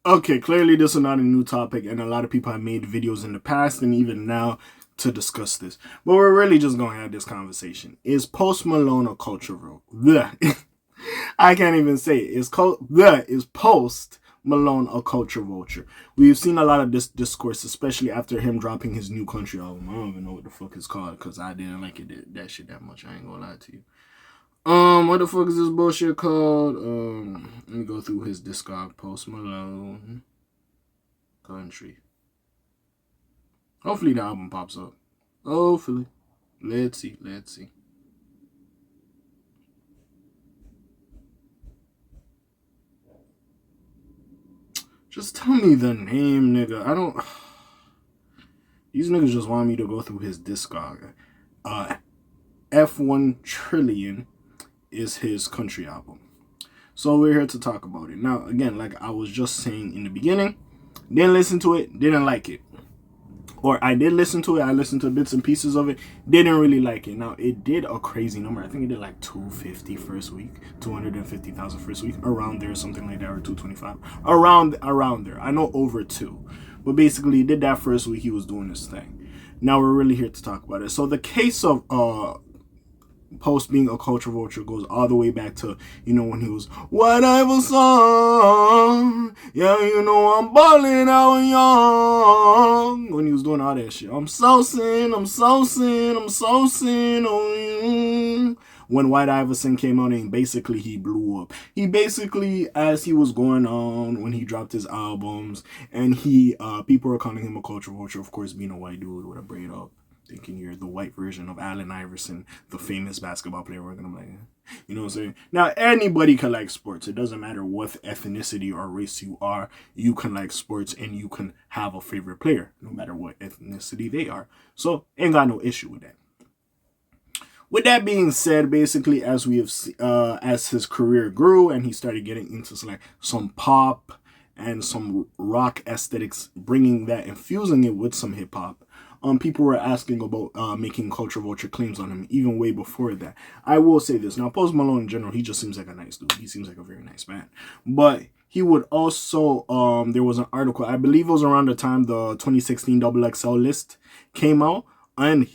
Okay, clearly this is not a new topic, and a lot of people have made videos in the past and even now to discuss this. But we're really just gonna have this conversation. Is Post Malone a cultural? I can't even say it. Is Post Malone a culture vulture? We've seen a lot of this discourse, especially after him dropping his new country album. I don't even know what the fuck it's called because I didn't like that shit that much. I ain't gonna lie to you. What the fuck is this bullshit called? Let me go through his discog. Post Malone country. Hopefully the album pops up. Hopefully. Let's see. Just tell me the name, nigga. I don't. These niggas just want me to go through his discog. F1 Trillion is his country album. So we're here to talk about it. Now, again, like I was just saying in the beginning, didn't listen to it, didn't like it. Or I did listen to it, I listened to bits and pieces of it, didn't really like it. Now, it did a crazy number. I think it did like 250 first week, 250,000 first week, around there, something like that, or 225. Around there. I know over 2. But basically, he did that first week, he was doing this thing. Now, we're really here to talk about it. So, the case of Post being a culture vulture goes all the way back to, when he was White Iverson. Yeah, I'm balling out young. When he was doing all that shit. I'm saucing on you. When White Iverson came out and basically he blew up. He basically, as he was going on, when he dropped his albums, and people were calling him a culture vulture, of course, being a white dude with a braid up. Thinking you're the white version of Allen Iverson, the famous basketball player. We're gonna like, you know what I'm saying? Now, anybody can like sports. It doesn't matter what ethnicity or race you are. You can like sports and you can have a favorite player, no matter what ethnicity they are. So, ain't got no issue with that. With that being said, basically, as we have, as his career grew and he started getting into like some pop and some rock aesthetics, infusing it with some hip hop. People were asking about making culture vulture claims on him even way before that. I will say this. Now, Post Malone in general, he just seems like a nice dude. He seems like a very nice man. But he would also, there was an article, I believe it was around the time the 2016 XXL list came out. And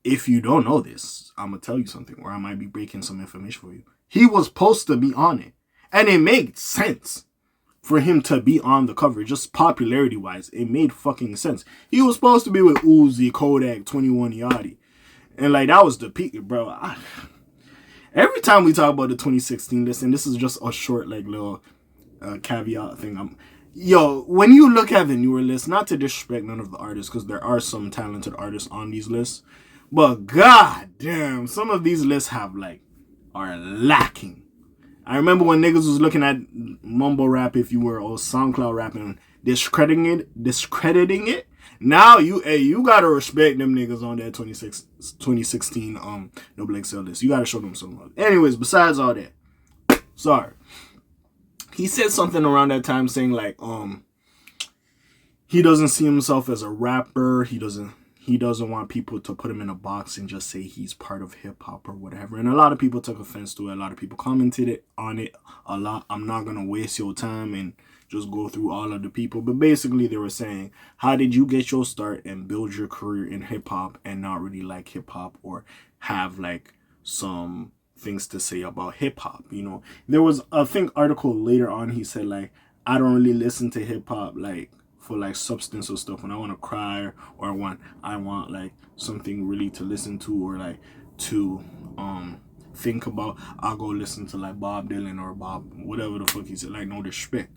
if you don't know this, I'm going to tell you something, or I might be breaking some information for you. He was supposed to be on it. And it made sense for him to be on the cover, just popularity wise. It made fucking sense. He was supposed to be with Uzi, Kodak, 21 Yachty. And like, that was the peak, bro. Every time we talk about the 2016 list, and this is just a short, like, little caveat thing. When you look at the newer list, not to disrespect none of the artists, because there are some talented artists on these lists, but god damn, some of these lists are lacking. I remember when niggas was looking at mumble rap, if you were, or SoundCloud rapping, discrediting it. Now you gotta respect them niggas on that 2016 XXL list. You gotta show them some love. Anyways, besides all that, sorry. He said something around that time saying like he doesn't see himself as a rapper. He doesn't want people to put him in a box and just say he's part of hip hop or whatever. And a lot of people took offense to it. A lot of people commented on it a lot. I'm not going to waste your time and just go through all of the people. But basically they were saying, how did you get your start and build your career in hip hop and not really like hip hop or have like some things to say about hip hop? There was, I think, article later on, he said like, I don't really listen to hip hop like for like substance or stuff. When I want to cry or when I want like something really to listen to or like to think about, I'll go listen to like Bob Dylan or Bob whatever the fuck he said. Like, no disrespect,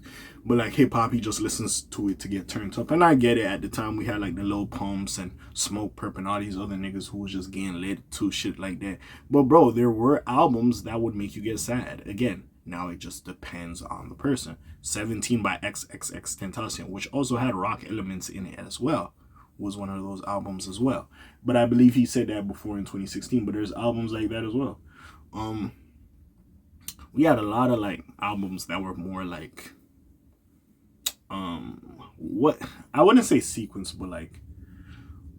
but like hip hop, he just listens to it to get turned up. And I get it. At the time we had like the Lil Pumps and Smoke Perp and all these other niggas who was just getting lit to shit like that. But bro, there were albums that would make you get sad. Again, now it just depends on the person. 17 by XXXTentacion, which also had rock elements in it as well, was one of those albums as well. But I believe he said that before in 2016, but there's albums like that as well. We had a lot of like albums that were more like what I wouldn't say sequence, but like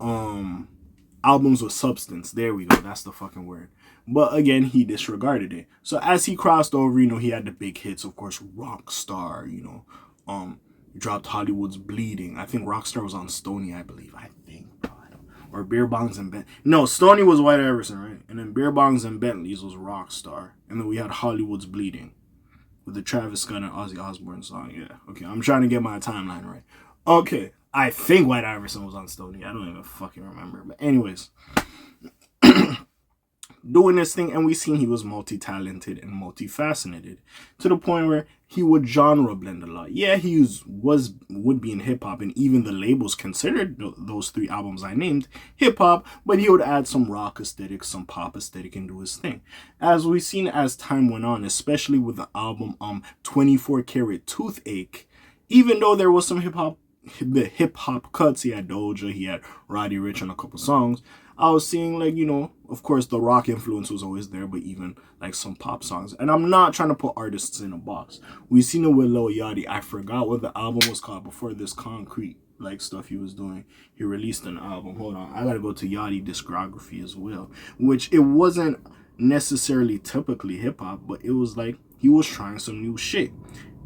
albums with substance. There we go. That's the fucking word. But again, he disregarded it. So as he crossed over, he had the big hits, of course, Rockstar, He dropped Hollywood's Bleeding. I think Rockstar was on Stoney, I believe. I think. Or Beer Bongs and Bentley. No, Stoney was White Iverson, right? And then Beer Bongs and Bentleys was Rockstar. And then we had Hollywood's Bleeding with the Travis Scott and Ozzy Osbourne song. Yeah, okay. I'm trying to get my timeline right. Okay, I think White Iverson was on Stoney. I don't even fucking remember. But anyways, doing this thing, and we seen he was multi-talented and multifaceted to the point where he would genre blend a lot. Yeah, he would be in hip-hop, and even the labels considered those 3 albums I named hip-hop, but he would add some rock aesthetic, some pop aesthetic, and do his thing. As we've seen as time went on, especially with the album 24 Karat Toothache, even though there was some hip-hop cuts, he had Doja, he had Roddy Ricch on a couple songs, I was seeing, like, you know, of course the rock influence was always there, but even like some pop songs. And I'm not trying to put artists in a box. We've seen it with Lil Yachty. I forgot what the album was called before this concrete like stuff he was doing. He released an album. Hold on, I gotta go to Yachty discography as well, which it wasn't necessarily typically hip-hop, but it was like he was trying some new shit.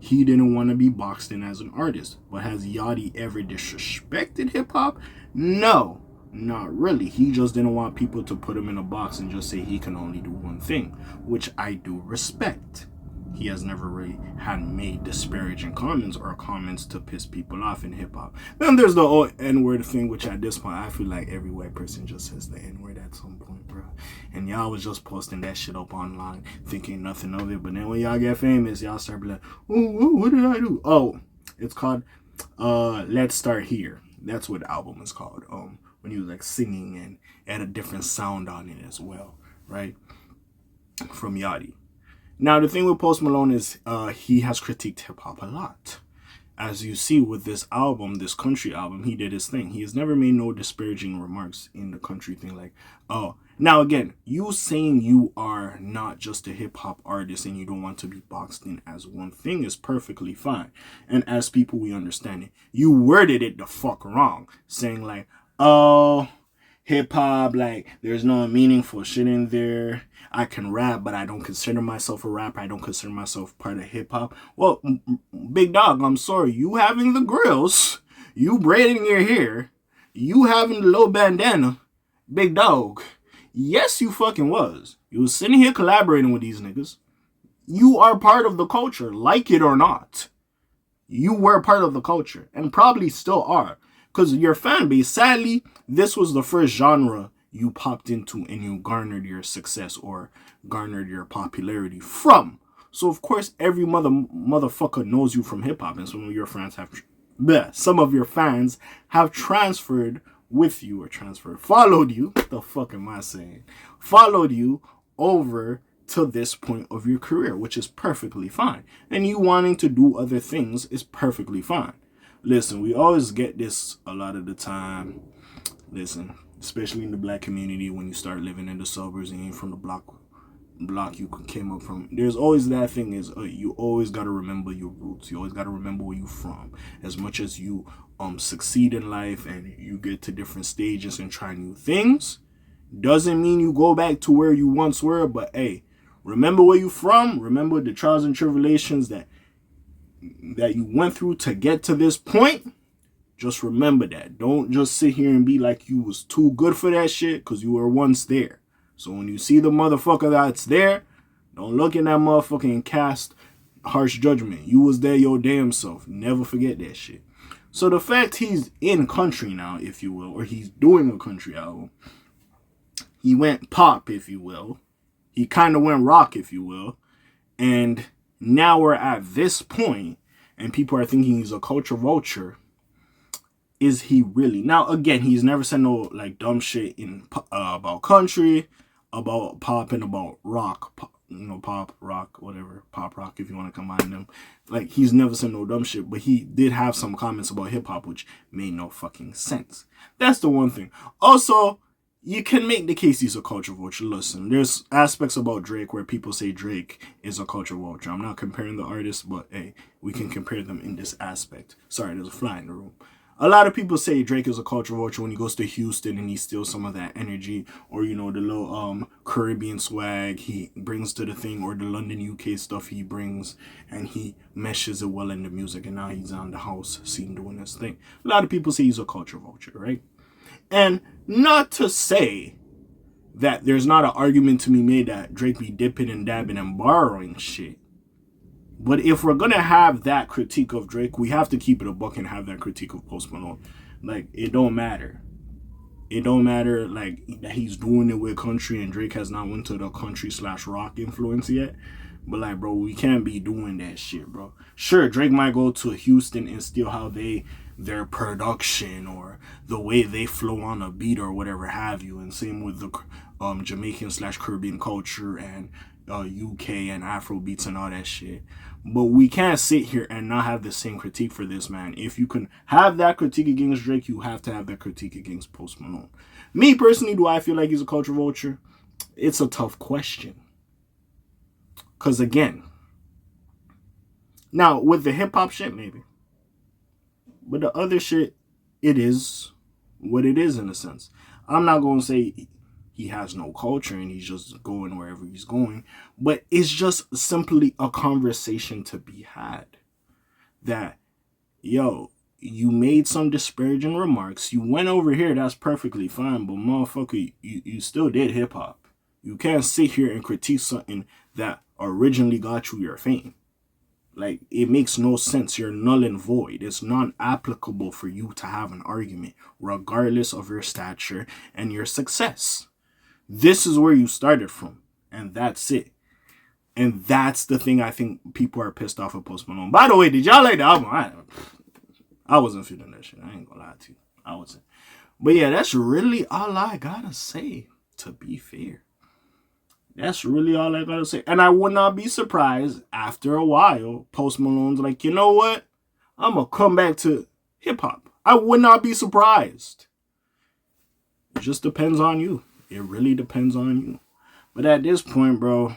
He didn't want to be boxed in as an artist. But has Yachty ever disrespected hip-hop? No, not really. He just didn't want people to put him in a box and just say he can only do one thing, which I do respect. He has never really had made disparaging comments or comments to piss people off in hip-hop. Then there's the whole N-word thing, which at this point, I feel like every white person just says the N-word at some point, bro. And y'all was just posting that shit up online, thinking nothing of it. But then when y'all get famous, y'all start be like, oh, what did I do? Oh, it's called Let's Start Here. That's what the album is called. When he was like singing and had a different sound on it as well, right? From Yachty. Now, the thing with Post Malone is he has critiqued hip-hop a lot. As you see with this album, this country album, he did his thing. He has never made no disparaging remarks in the country thing like, oh. Now, again, you saying you are not just a hip-hop artist and you don't want to be boxed in as one thing is perfectly fine. And as people, we understand it. You worded it the fuck wrong, saying like, oh, hip-hop, like, there's no meaningful shit in there. I can rap, but I don't consider myself a rapper. I don't consider myself part of hip-hop. Well, big dog, I'm sorry. You having the grills, you braiding your hair, you having the little bandana, big dog. Yes, you fucking was. You was sitting here collaborating with these niggas. You are part of the culture, like it or not. You were part of the culture, and probably still are. Because your fan base, sadly, this was the first genre you popped into and you garnered your success or garnered your popularity from. So, of course, every motherfucker knows you from hip-hop, and some of your fans have transferred with you or followed you. What the fuck am I saying? Followed you over to this point of your career, which is perfectly fine. And you wanting to do other things is perfectly fine. Listen, we always get this a lot of the time. Listen, especially in the black community, when you start living in the suburbs and you ain't from the block you came up from, there's always that thing is you always got to remember your roots. You always got to remember where you from. As much as you succeed in life and you get to different stages and try new things, doesn't mean you go back to where you once were. But hey, remember where you from. Remember the trials and tribulations that you went through to get to this point. Just remember that. Don't just sit here and be like you was too good for that shit, because you were once there. So when you see the motherfucker that's there, don't look in that motherfucker and cast harsh judgment. You was there your damn self. Never forget that shit. So the fact he's in country now, if you will, or he's doing a country album, he went pop, if you will. He kind of went rock, if you will. And now we're at this point, and people are thinking he's a culture vulture. Is he really? Now, again, he's never said no like dumb shit in about country, about pop, and about rock. Pop, rock, whatever. Pop, rock, if you want to combine them. Like, he's never said no dumb shit, but he did have some comments about hip-hop, which made no fucking sense. That's the one thing. Also, you can make the case he's a culture vulture. Listen, there's aspects about Drake where people say Drake is a culture vulture. I'm not comparing the artists, but hey, we can compare them in this aspect. Sorry, there's a fly in the room. A lot of people say Drake is a culture vulture when he goes to Houston and he steals some of that energy, or you know, the little Caribbean swag he brings to the thing, or the London UK stuff he brings, and he meshes it well in the music, and now he's on the house scene doing his thing. A lot of people say he's a culture vulture, right? And not to say that there's not an argument to be made that Drake be dipping and dabbing and borrowing shit. But if we're gonna have that critique of Drake, we have to keep it a buck and have that critique of Post Malone. Like, it don't matter. It don't matter, like, that he's doing it with country and Drake has not went to the country/rock influence yet. But, like, bro, we can't be doing that shit, bro. Sure, Drake might go to Houston and steal how their production or the way they flow on a beat or whatever have you. And same with the Jamaican/Caribbean culture and UK and Afro beats and all that shit. But we can't sit here and not have the same critique for this, man. If you can have that critique against Drake, you have to have that critique against Post Malone. Me personally, do I feel like he's a culture vulture? It's a tough question. Because again, now with the hip hop shit, maybe. But the other shit, it is what it is in a sense. I'm not going to say he has no culture and he's just going wherever he's going. But it's just simply a conversation to be had. That, yo, you made some disparaging remarks. You went over here, that's perfectly fine. But motherfucker, you still did hip hop. You can't sit here and critique something that originally got you your fame. Like, it makes no sense. You're null and void. It's non-applicable for you to have an argument, regardless of your stature and your success. This is where you started from, and that's it. And that's the thing I think people are pissed off at Post Malone. By the way, did y'all like the album? I wasn't feeling that shit. I ain't gonna lie to you. I wasn't. But yeah, that's really all I gotta say, to be fair. That's really all I gotta say. And I would not be surprised after a while, Post Malone's like, you know what? I'm gonna come back to hip hop. I would not be surprised. It just depends on you. It really depends on you. But at this point, bro,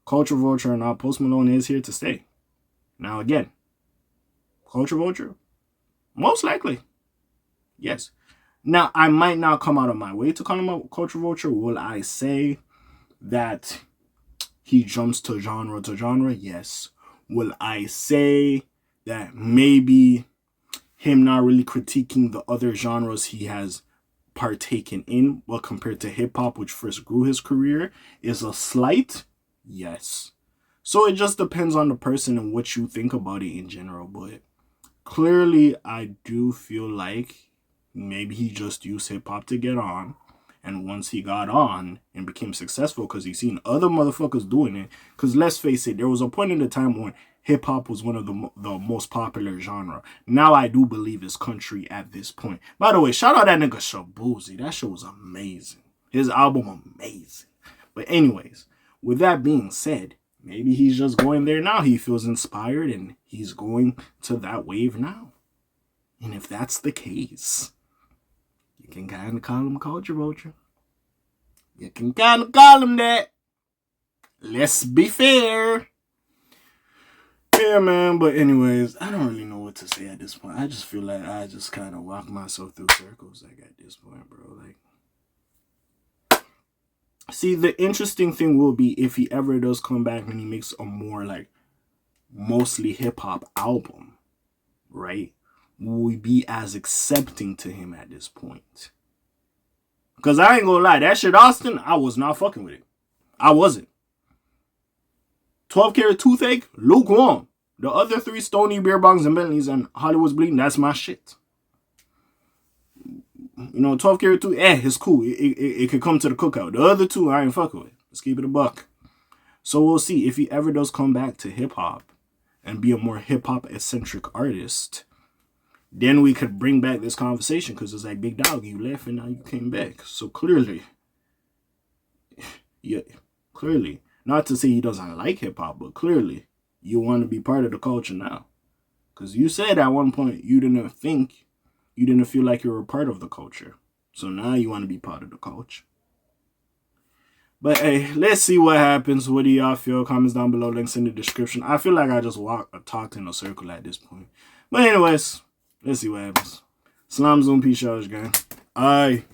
culture vulture or not, Post Malone is here to stay. Now again, culture vulture? Most likely. Yes. Now, I might not come out of my way to call him a culture vulture. Will I say that he jumps to genre? Yes. Will I say that maybe him not really critiquing the other genres he has partaken in, well, compared to hip-hop, which first grew his career, is a slight? Yes. So it just depends on the person and what you think about it in general. But clearly, I do feel like maybe he just used hip-hop to get on. And once he got on and became successful, because he seen other motherfuckers doing it. Because let's face it, there was a point in the time when hip-hop was one of the most popular genre. Now I do believe it's country at this point. By the way, shout out that nigga Shabuzi. That shit was amazing. His album, amazing. But anyways, with that being said, maybe he's just going there now. He feels inspired and he's going to that wave now. And if that's the case, you can kind of call him culture vulture. You can kind of call him that. Let's be fair. Yeah, man. But anyways, I don't really know what to say at this point. I just feel like I just kind of walk myself through circles like at this point, bro. Like, see, the interesting thing will be if he ever does come back and he makes a more like mostly hip hop album, right? Will we be as accepting to him at this point? Because I ain't gonna lie, that shit Austin, I was not fucking with it. I wasn't. 12 Karat Toothache, lukewarm. The other three, Stony, Beer Bongs, and Bentleys, and Hollywood's Bleeding, that's my shit. You know, 12 Karat Toothache, it's cool. It could come to the cookout. The other two, I ain't fucking with. Let's keep it a buck. So we'll see if he ever does come back to hip-hop and be a more hip-hop eccentric artist. Then we could bring back this conversation because it's like, big dog, you left and now you came back. So clearly, yeah, clearly, not to say he doesn't like hip hop, but clearly you want to be part of the culture now. Because you said at one point you didn't feel like you were a part of the culture. So now you want to be part of the culture. But hey, let's see what happens. What do y'all feel? Comments down below, links in the description. I feel like I just talked in a circle at this point. But anyways, Let's see what happens. Slime Zoom, peace, y'all, gang. Aye.